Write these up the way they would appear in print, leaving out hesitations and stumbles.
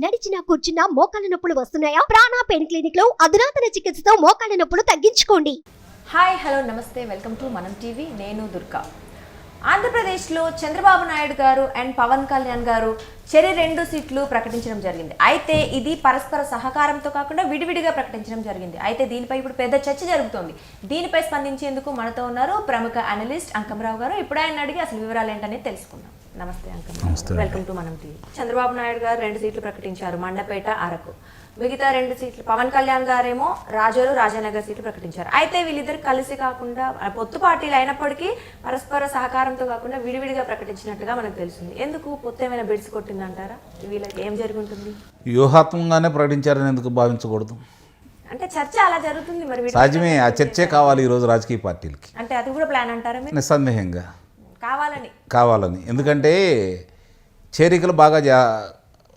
నడిచినా కూర్చున్నా మోకాళ్ళ నొప్పులు వస్తున్నాయా? ప్రాణ పెయిన్ క్లినిక్ లో అధునాతన చికిత్సతో మోకాళ్ళ నొప్పులు తగ్గించుకోండి. హాయ్ హలో నమస్తే, వెల్కమ్ టు మనం టీవీ. నేను దుర్గా. ఆంధ్రప్రదేశ్లో చంద్రబాబు నాయుడు గారు అండ్ పవన్ కళ్యాణ్ గారు చెరి 2 సీట్లు ప్రకటించడం జరిగింది. అయితే ఇది పరస్పర సహకారంతో కాకుండా విడివిడిగా ప్రకటించడం జరిగింది. అయితే దీనిపై ఇప్పుడు పెద్ద చర్చ జరుగుతోంది. దీనిపై స్పందించేందుకు మనతో ఉన్నారు ప్రముఖ అనలిస్ట్ అంకమరావు గారు. ఇప్పుడు ఆయన అడిగి అసలు వివరాలు ఏంటనేది తెలుసుకుందాం. నమస్తే అంకమరావు, వెల్కమ్ టు మనం టీవీ. చంద్రబాబు నాయుడు గారు 2 సీట్లు ప్రకటించారు, మండపేట, అరకు. మిగతా 2 సీట్లు పవన్ కళ్యాణ్ గారేమో రాజోలు, రాజానగర్ సీట్లు ప్రకటించారు. అయితే వీళ్ళిద్దరు కలిసి కాకుండా పొత్తు పార్టీలు అయినప్పటికీ పరస్పర సహకారంతో కాకుండా విడివిడిగా ప్రకటించినట్టుగా మనకు తెలిసింది. ఎందుకు పొత్తు ఏమైనా బెడిసి కొట్టిందంటారా? వీళ్ళకి ఏం జరుగుతుంది? వ్యూహాత్మకంగానే ప్రకటించారని ఎందుకు భావించకూడదు? అంటే చర్చ అలా జరుగుతుంది. మరి సహజమే, ఆ చర్చే కావాలి ఈరోజు రాజకీయ పార్టీలకి. అంటే అది కూడా ప్లాన్ అంటారా మీరు? నిస్సందేహంగా కావాలని. ఎందుకంటే చేరికలు బాగా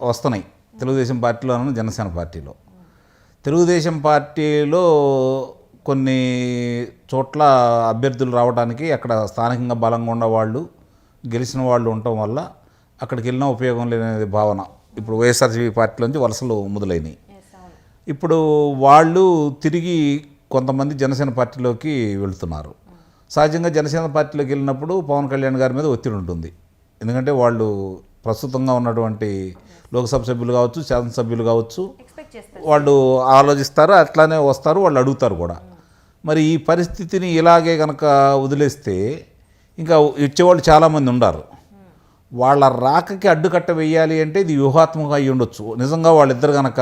వస్తున్నాయి తెలుగుదేశం పార్టీలోనూ జనసేన పార్టీలో. తెలుగుదేశం పార్టీలో కొన్ని చోట్ల అభ్యర్థులు రావడానికి అక్కడ స్థానికంగా బలంగా ఉన్నవాళ్ళు, గెలిచిన వాళ్ళు ఉండటం వల్ల అక్కడికి వెళ్ళినా ఉపయోగం లేని భావన ఇప్పుడు వైఎస్ఆర్సీపీ పార్టీలోంచి వలసలు మొదలైనవి. ఇప్పుడు వాళ్ళు తిరిగి కొంతమంది జనసేన పార్టీలోకి వెళుతున్నారు. సహజంగా జనసేన పార్టీలోకి వెళ్ళినప్పుడు పవన్ కళ్యాణ్ గారి మీద ఒత్తిడి ఉంటుంది. ఎందుకంటే వాళ్ళు ప్రస్తుతంగా ఉన్నటువంటి లోక్సభ సభ్యులు కావచ్చు, శాసనసభ్యులు కావచ్చు, వాళ్ళు ఆలోచిస్తారు, అట్లానే వస్తారు, వాళ్ళు అడుగుతారు కూడా. మరి ఈ పరిస్థితిని ఇలాగే కనుక వదిలేస్తే ఇంకా ఇచ్చేవాళ్ళు చాలామంది ఉన్నారు. వాళ్ళ రాకకి అడ్డుకట్ట వేయాలి అంటే ఇది వ్యూహాత్మకంగా అయ్యి ఉండొచ్చు. నిజంగా వాళ్ళిద్దరు కనుక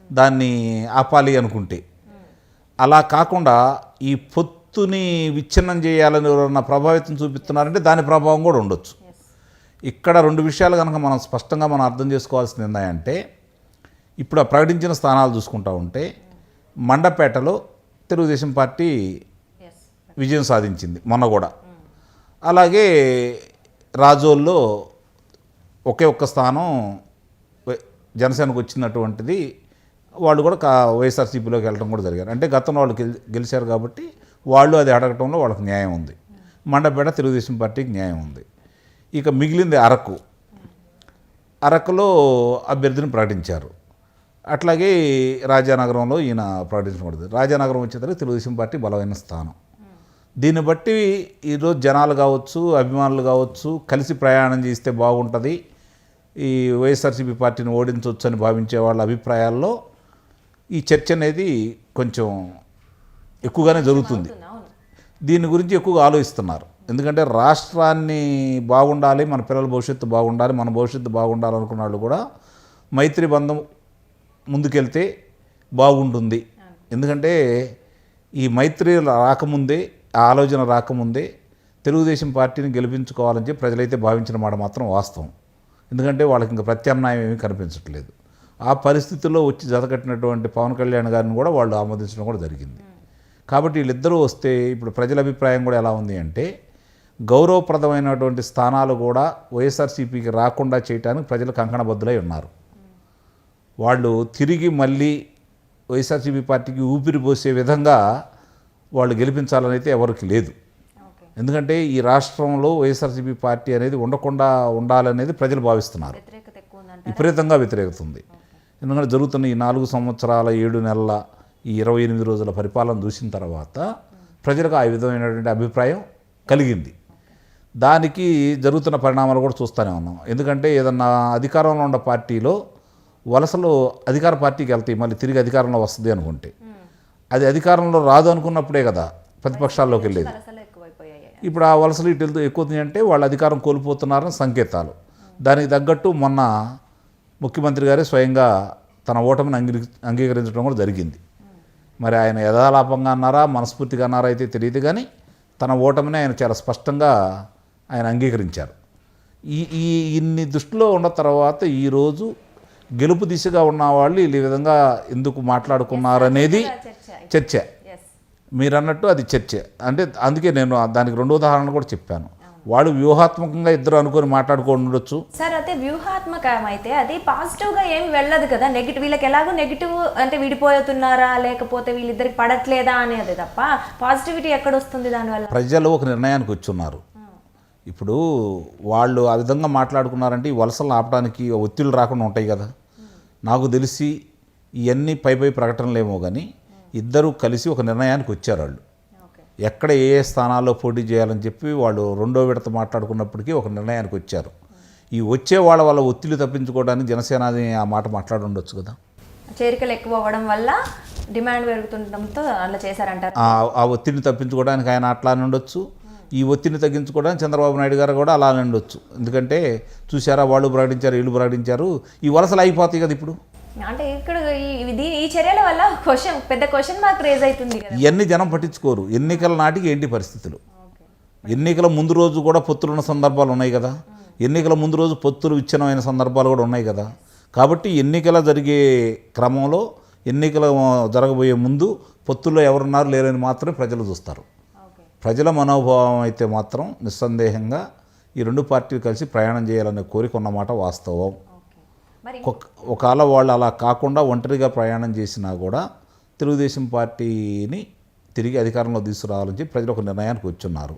దాన్ని ఆపాలి అనుకుంటే. అలా కాకుండా ఈ పొత్తుని విచ్ఛిన్నం చేయాలని ఎవరన్నా ప్రభావితం చూపిస్తున్నారంటే దాని ప్రభావం కూడా ఉండొచ్చు. ఇక్కడ 2 విషయాలు కనుక మనం స్పష్టంగా మనం అర్థం చేసుకోవాల్సింది ఏంటంటే, ఇప్పుడు ఆ ప్రకటించిన స్థానాలు చూసుకుంటా ఉంటే మండపేటలో తెలుగుదేశం పార్టీ విజయం సాధించింది మొన్న కూడా. అలాగే రాజోల్లో ఒక్క స్థానం జనసేనకు వచ్చినటువంటిది వాళ్ళు కూడా వైఎస్ఆర్సీపీలోకి వెళ్ళడం కూడా జరిగారు. అంటే గతంలో వాళ్ళు గెలిచారు కాబట్టి వాళ్ళు అది అడగటంలో వాళ్ళకి న్యాయం ఉంది. మండపేట తెలుగుదేశం పార్టీకి న్యాయం ఉంది. ఇక మిగిలింది అరకులో అభ్యర్థిని ప్రకటించారు. అట్లాగే రాజానగరంలో ఈయన ప్రకటించకూడదు. రాజానగరం వచ్చేసరికి తెలుగుదేశం పార్టీ బలమైన స్థానం. దీన్ని బట్టి ఈరోజు జనాలు కావచ్చు, అభిమానులు కావచ్చు, కలిసి ప్రయాణం చేస్తే బాగుంటుంది, ఈ వైఎస్ఆర్సీపీ పార్టీని ఓడించవచ్చు అని భావించే వాళ్ళ అభిప్రాయాల్లో ఈ చర్చ అనేది కొంచెం ఎక్కువగానే జరుగుతుంది. దీని గురించి ఎక్కువగా ఆలోచిస్తున్నారు. ఎందుకంటే రాష్ట్రాన్ని బాగుండాలి, మన పిల్లల భవిష్యత్తు బాగుండాలి, మన భవిష్యత్తు బాగుండాలి అనుకున్న వాళ్ళు కూడా మైత్రి బంధం ముందుకెళ్తే బాగుంటుంది. ఎందుకంటే ఈ మైత్రి రాకముందే, ఆ ఆలోచన రాకముందే తెలుగుదేశం పార్టీని గెలిపించుకోవాలని చెప్పి ప్రజలైతే భావించిన మాట మాత్రం వాస్తవం. ఎందుకంటే వాళ్ళకి ఇంకా ప్రత్యామ్నాయం ఏమీ కనిపించట్లేదు. ఆ పరిస్థితుల్లో వచ్చి జతకట్టినటువంటి పవన్ కళ్యాణ్ గారిని కూడా వాళ్ళు ఆమోదించడం కూడా జరిగింది. కాబట్టి వీళ్ళిద్దరూ వస్తే ఇప్పుడు ప్రజల అభిప్రాయం కూడా ఎలా ఉంది అంటే, గౌరవప్రదమైనటువంటి స్థానాలు కూడా వైఎస్ఆర్సీపీకి రాకుండా చేయడానికి ప్రజలు కంకణబద్ధులై ఉన్నారు. వాళ్ళు తిరిగి మళ్ళీ వైఎస్ఆర్సీపీ పార్టీకి ఊపిరి పోసే విధంగా వాళ్ళు గెలిపించాలని అయితే ఎవరికి లేదు. ఎందుకంటే ఈ రాష్ట్రంలో వైఎస్ఆర్సీపీ పార్టీ అనేది ఉండకుండా ఉండాలనేది ప్రజలు భావిస్తున్నారు. విపరీతంగా వ్యతిరేకత ఉంది. ఎందుకంటే జరుగుతున్న ఈ 4 సంవత్సరాల 7 నెలల ఈ 28 రోజుల పరిపాలన చూసిన తర్వాత ప్రజలకు ఆ విధమైనటువంటి అభిప్రాయం కలిగింది. దానికి జరుగుతున్న పరిణామాలు కూడా చూస్తూనే ఉన్నాం. ఎందుకంటే ఏదన్నా అధికారంలో ఉన్న పార్టీలో వలసలు అధికార పార్టీకి వెళ్తాయి, మళ్ళీ తిరిగి అధికారంలో వస్తుంది అనుకుంటే. అది అధికారంలో రాదు అనుకున్నప్పుడే కదా ప్రతిపక్షాల్లోకి వెళ్ళేది. ఇప్పుడు ఆ వలసలు ఇటు వెళ్తూ ఎక్కువ అంటే వాళ్ళు అధికారం కోల్పోతున్నారని సంకేతాలు. దానికి తగ్గట్టు మొన్న ముఖ్యమంత్రి గారే స్వయంగా తన ఓటమిని అంగీకరించడం కూడా జరిగింది. మరి ఆయన యథాలాపంగా అన్నారా, మనస్ఫూర్తిగా అన్నారా అయితే తెలియదు, కానీ తన ఓటమిని ఆయన చాలా స్పష్టంగా ఆయన అంగీకరించారు. ఇన్ని దృష్టిలో ఉన్న తర్వాత ఈరోజు గెలుపు దిశగా ఉన్న వాళ్ళు ఈ విధంగా ఎందుకు మాట్లాడుకున్నారనేది చర్చ. మీరు అన్నట్టు అది చర్చ. అంటే అందుకే నేను దానికి 2 ఉదాహరణలు కూడా చెప్పాను. వాళ్ళు వ్యూహాత్మకంగా ఇద్దరు అనుకొని మాట్లాడుకొని ఉండొచ్చు సార్. అయితే వ్యూహాత్మకం అయితే అది పాజిటివ్గా ఏమి వెళ్ళదు కదా, నెగిటివ్. వీళ్ళకి ఎలాగో నెగిటివ్ అంటే విడిపోతున్నారా లేకపోతే వీళ్ళిద్దరికి పడట్లేదా అనేది తప్ప పాజిటివిటీ ఎక్కడ వస్తుంది దానివల్ల? ప్రజలు ఒక నిర్ణయానికి వచ్చున్నారు. ఇప్పుడు వాళ్ళు ఆ విధంగా మాట్లాడుకున్నారంటే ఈ వలసలు ఆపడానికి ఒత్తిళ్ళు రాకుండా ఉంటాయి కదా. నాకు తెలిసి ఇవన్నీ పై ప్రకటనలేమో కానీ ఇద్దరూ కలిసి ఒక నిర్ణయానికి వచ్చారు వాళ్ళు. ఓకే. ఎక్కడ ఏ స్థానాల్లో పోటీ చేయాలని చెప్పి వాళ్ళు రెండో విడత మాట్లాడుకున్నప్పటికీ ఒక నిర్ణయానికి వచ్చారు. ఈ వచ్చే వాళ్ళ ఒత్తిడి తప్పించుకోవడానికి జనసేన ఆ మాట మాట్లాడి ఉండొచ్చు కదా. చేరికలు ఎక్కువ అవ్వడం వల్ల డిమాండ్ పెరుగుతుండటంతో అలా చేశారంటారు. ఆ ఒత్తిడిని తప్పించుకోవడానికి ఆయన అట్లానే ఉండొచ్చు. ఈ ఒత్తిడిని తగ్గించుకోవడానికి చంద్రబాబు నాయుడు గారు కూడా అలానే ఉండొచ్చు. ఎందుకంటే చూసారా, వాళ్ళు ప్రకటించారు, వీళ్ళు ప్రకటించారు, ఈ వలసలు అయిపోతాయి కదా ఇప్పుడు. అంటే ఇక్కడ ఈ చర్యల వల్ల పెద్ద క్వశ్చన్ మార్క్ రేజ్ అవుతుంది కదా. ఇవన్నీ జనం పట్టించుకోరు. ఎన్నికల నాటికి ఏంటి పరిస్థితులు, ఎన్నికల ముందు రోజు కూడా పొత్తులు ఉన్న సందర్భాలు ఉన్నాయి కదా, ఎన్నికల ముందు రోజు పొత్తులు విచ్ఛిన్నమైన సందర్భాలు కూడా ఉన్నాయి కదా. కాబట్టి ఎన్నికల జరిగే క్రమంలో, ఎన్నికల జరగబోయే ముందు పొత్తుల్లో ఎవరున్నారు లేరని మాత్రమే ప్రజలు చూస్తారు. ప్రజల మనోభావం అయితే మాత్రం నిస్సందేహంగా ఈ రెండు పార్టీలు కలిసి ప్రయాణం చేయాలనే కోరిక ఉన్నమాట వాస్తవం. ఒకవేళ వాళ్ళు అలా కాకుండా ఒంటరిగా ప్రయాణం చేసినా కూడా తెలుగుదేశం పార్టీని తిరిగి అధికారంలో తీసుకురావాలని చెప్పి ప్రజలు ఒక నిర్ణయానికి వచ్చున్నారు.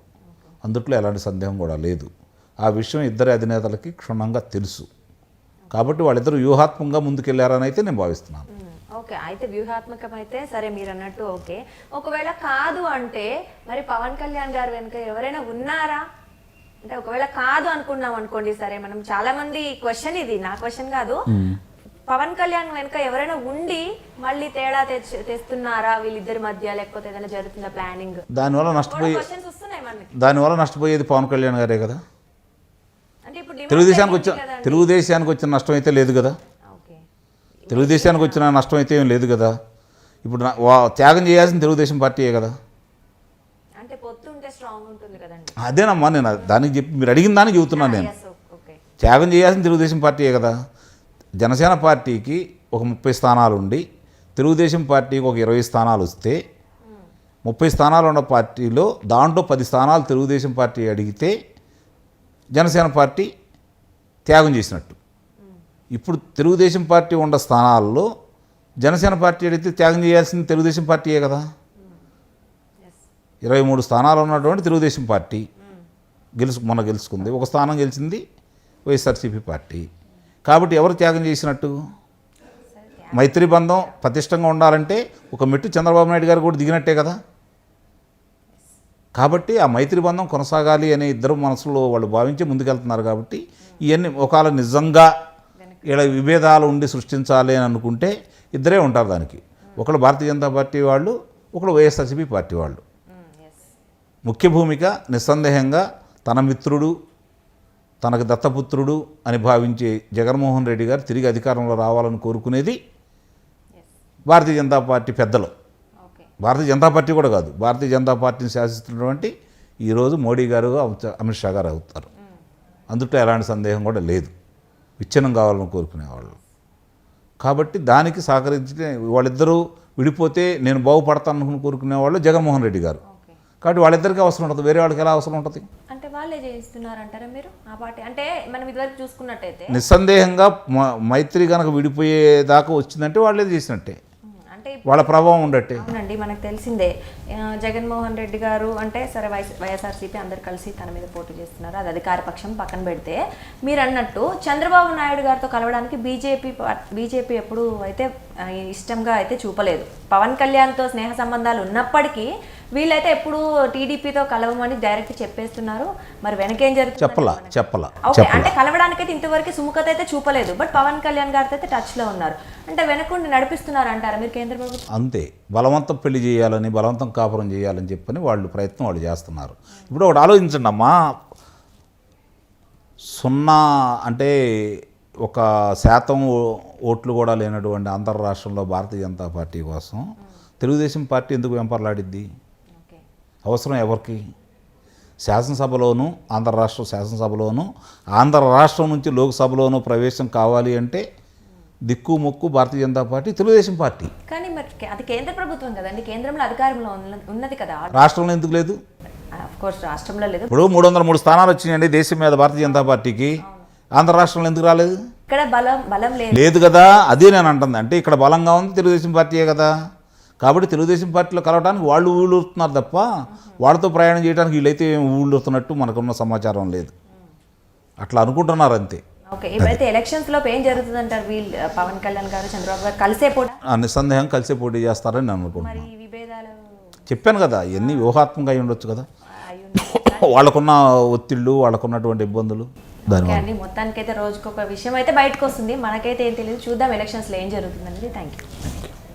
అందుట్లో ఎలాంటి సందేహం కూడా లేదు. ఆ విషయం ఇద్దరి అధినేతలకి క్షుణ్ణంగా తెలుసు. కాబట్టి వాళ్ళిద్దరూ వ్యూహాత్మకంగా ముందుకెళ్లారని అయితే నేను భావిస్తున్నాను. ఓకే, అయితే వ్యూహాత్మకం అయితే సరే మీరు అన్నట్టు ఓకే. ఒకవేళ కాదు అంటే మరి పవన్ కళ్యాణ్ గారు వెనుక ఎవరైనా ఉన్నారా? అంటే ఒకవేళ కాదు అనుకున్నాం అనుకోండి, సరే మనం చాలా మంది క్వశ్చన్, ఇది నా క్వశ్చన్ కాదు, పవన్ కళ్యాణ్ వెనుక ఎవరైనా ఉండి మళ్ళీ తేడా తెస్తున్నారా వీళ్ళిద్దరి మధ్య, లేకపోతే ఏదైనా జరుగుతుందా ప్లానింగ్? దానివల్ల నష్టపోయేది పవన్ కళ్యాణ్ గారే కదా. అంటే ఇప్పుడు తెలుగుదేశానికి వచ్చిన నష్టం అయితే లేదు కదా. తెలుగుదేశానికి వచ్చిన నష్టం అయితే ఏం లేదు కదా. ఇప్పుడు త్యాగం చేయాల్సిన తెలుగుదేశం పార్టీయే కదా. అంటే పొత్తు ఉంటే స్ట్రాంగ్ ఉంటుంది కదండి. అదేనమ్మా, నేను దానికి చెప్పి మీరు అడిగిన దానికి చెబుతున్నాను. నేను త్యాగం చేయాల్సిన తెలుగుదేశం పార్టీయే కదా. జనసేన పార్టీకి ఒక 30 స్థానాలు ఉండి తెలుగుదేశం పార్టీకి ఒక 20 స్థానాలు వస్తే 30 స్థానాలు ఉన్న పార్టీలో దాంట్లో 10 స్థానాలు తెలుగుదేశం పార్టీ అడిగితే జనసేన పార్టీ త్యాగం చేసినట్టు. ఇప్పుడు తెలుగుదేశం పార్టీ ఉన్న స్థానాల్లో జనసేన పార్టీ అడిగితే త్యాగం చేయాల్సింది తెలుగుదేశం పార్టీయే కదా. 23 స్థానాలు ఉన్నటువంటి తెలుగుదేశం పార్టీ మొన్న గెలుచుకుంది. ఒక స్థానం గెలిచింది వైఎస్ఆర్సీపీ పార్టీ. కాబట్టి ఎవరు త్యాగం చేసినట్టు? మైత్రి బంధం పటిష్టంగా ఉండాలంటే ఒక మెట్టు చంద్రబాబు నాయుడు గారు కూడా దిగినట్టే కదా. కాబట్టి ఆ మైత్రి బంధం కొనసాగాలి అనే ఇద్దరు మనసులో వాళ్ళు భావించి ముందుకెళ్తున్నారు. కాబట్టి ఇవన్నీ ఒకవేళ నిజంగా ఇలా విభేదాలు ఉండి సృష్టించాలి అని అనుకుంటే ఇద్దరే ఉంటారు దానికి. ఒకళ్ళు భారతీయ జనతా పార్టీ వాళ్ళు, ఒకళ్ళు వైఎస్ఆర్సీపీ పార్టీ వాళ్ళు. ముఖ్య భూమిక నిస్సందేహంగా తన మిత్రుడు, తనకు దత్తపుత్రుడు అని భావించే జగన్మోహన్ రెడ్డి గారు తిరిగి అధికారంలో రావాలని కోరుకునేది భారతీయ జనతా పార్టీ పెద్దలు. భారతీయ జనతా పార్టీ కూడా కాదు, భారతీయ జనతా పార్టీని శాసిస్తున్నటువంటి ఈరోజు మోడీ గారు, అమిత్ షా గారు అవుతారు. అందుట్లో ఎలాంటి సందేహం కూడా లేదు. విచ్ఛిన్నం కావాలని కోరుకునేవాళ్ళు. కాబట్టి దానికి సహకరించి వాళ్ళిద్దరూ విడిపోతే నేను బాగుపడతాను కోరుకునేవాళ్ళు జగన్మోహన్ రెడ్డి గారు. కాబట్టి వాళ్ళిద్దరికీ అవసరం ఉంటుంది, వేరే వాళ్ళకి ఎలా అవసరం ఉంటుంది? అంటే వాళ్ళే చేయిస్తున్నారంటారా మీరు ఆ పార్టీ? అంటే మనం ఇదివరకు చూసుకున్నట్టయితే నిస్సందేహంగా మైత్రి కనుక విడిపోయేదాకా వచ్చిందంటే వాళ్ళే చేసినట్టే, అంటే వాళ్ళ ప్రభావం ఉండట్టే. అవునండి, మనకు తెలిసిందే జగన్మోహన్ రెడ్డి గారు అంటే సరే వైఎస్ఆర్సీపీ అందరు కలిసి తన మీద పోటీ చేస్తున్నారు, అది అధికార పక్షం పక్కన పెడితే, మీరు అన్నట్టు చంద్రబాబు నాయుడు గారితో కలవడానికి బీజేపీ ఎప్పుడు అయితే ఇష్టంగా అయితే చూపలేదు. పవన్ కళ్యాణ్తో స్నేహ సంబంధాలు ఉన్నప్పటికీ వీళ్ళైతే ఎప్పుడు టీడీపీతో కలవమని డైరెక్ట్ చెప్పేస్తున్నారు. మరి వెనకేం జరుగుతుంది చెప్పలా. అంటే కలవడానికైతే ఇంతవరకు సుముఖత అయితే చూపలేదు. బట్ పవన్ కళ్యాణ్ గారితో అయితే టచ్లో ఉన్నారు. అంటే వెనకుండి నడిపిస్తున్నారు అంటారా మీరు కేంద్ర ప్రభుత్వం? అంతే, బలవంతం పెళ్లి చేయాలని, బలవంతం కాపురం చేయాలని చెప్పని వాళ్ళు ప్రయత్నం వాళ్ళు చేస్తున్నారు. ఇప్పుడు ఒకటి ఆలోచించండి అమ్మా, 0 అంటే 1% ఓట్లు కూడా లేనటువంటి ఆంధ్ర రాష్ట్రంలో భారతీయ జనతా పార్టీ కోసం తెలుగుదేశం పార్టీ ఎందుకు వెంపర్లాడిద్ది? అవసరం ఎవరికి? శాసనసభలోనూ, ఆంధ్ర రాష్ట్ర శాసనసభలోనూ, ఆంధ్ర రాష్ట్రం నుంచి లోక్సభలోనూ ప్రవేశం కావాలి అంటే దిక్కు మొక్కు భారతీయ జనతా పార్టీ, తెలుగుదేశం పార్టీ. కానీ మరి అది కేంద్ర ప్రభుత్వం కదండి, కేంద్రంలో అధికారంలో ఉన్నది కదా. రాష్ట్రంలో ఎందుకు లేదు? రాష్ట్రంలో లేదు. ఇప్పుడు 303 స్థానాలు వచ్చినాయండి దేశం మీద భారతీయ జనతా పార్టీకి. ఆంధ్ర రాష్ట్రంలో ఎందుకు రాలేదు? ఇక్కడ బలం లేదు కదా. అదే నేను అంటుంది. అంటే ఇక్కడ బలంగా ఉంది తెలుగుదేశం పార్టీయే కదా. కాబట్టి తెలుగుదేశం పార్టీలో కలవడానికి వాళ్ళు ఊళ్ళూరుతున్నారు తప్ప వాళ్ళతో ప్రయాణం చేయడానికి వీళ్ళైతే ఊళ్ళూరుతున్నట్టు మనకున్న సమాచారం లేదు. అట్లా అనుకుంటున్నారు అంతే. ఓకే, ఇప్పుడైతే ఎలక్షన్స్ లోపు ఏం జరుగుతుందంటారు? వీళ్ళు పవన్ కళ్యాణ్ గారు చంద్రబాబు గారు కలిసే పోటీ, నిస్సందేహం కలిసి పోటీ చేస్తారని నేను మరి అనుకుంటున్నాను. ఈ విభేదాలు చెప్పాను కదా, ఇవన్నీ వ్యూహాత్మకంగా అయి ఉండొచ్చు కదా, అయి ఉండొచ్చు. వాళ్ళకున్న ఒత్తిళ్ళు, వాళ్ళకున్నటువంటి ఇబ్బందులు ఓకే దానివల్ల. అండి, మొత్తానికైతే రోజుకొక విషయం అయితే బయటకు వస్తుంది. మనకైతే ఏం తెలియదు, చూద్దాం ఎలక్షన్స్లో ఏం జరుగుతుంది అనేది. Thank you.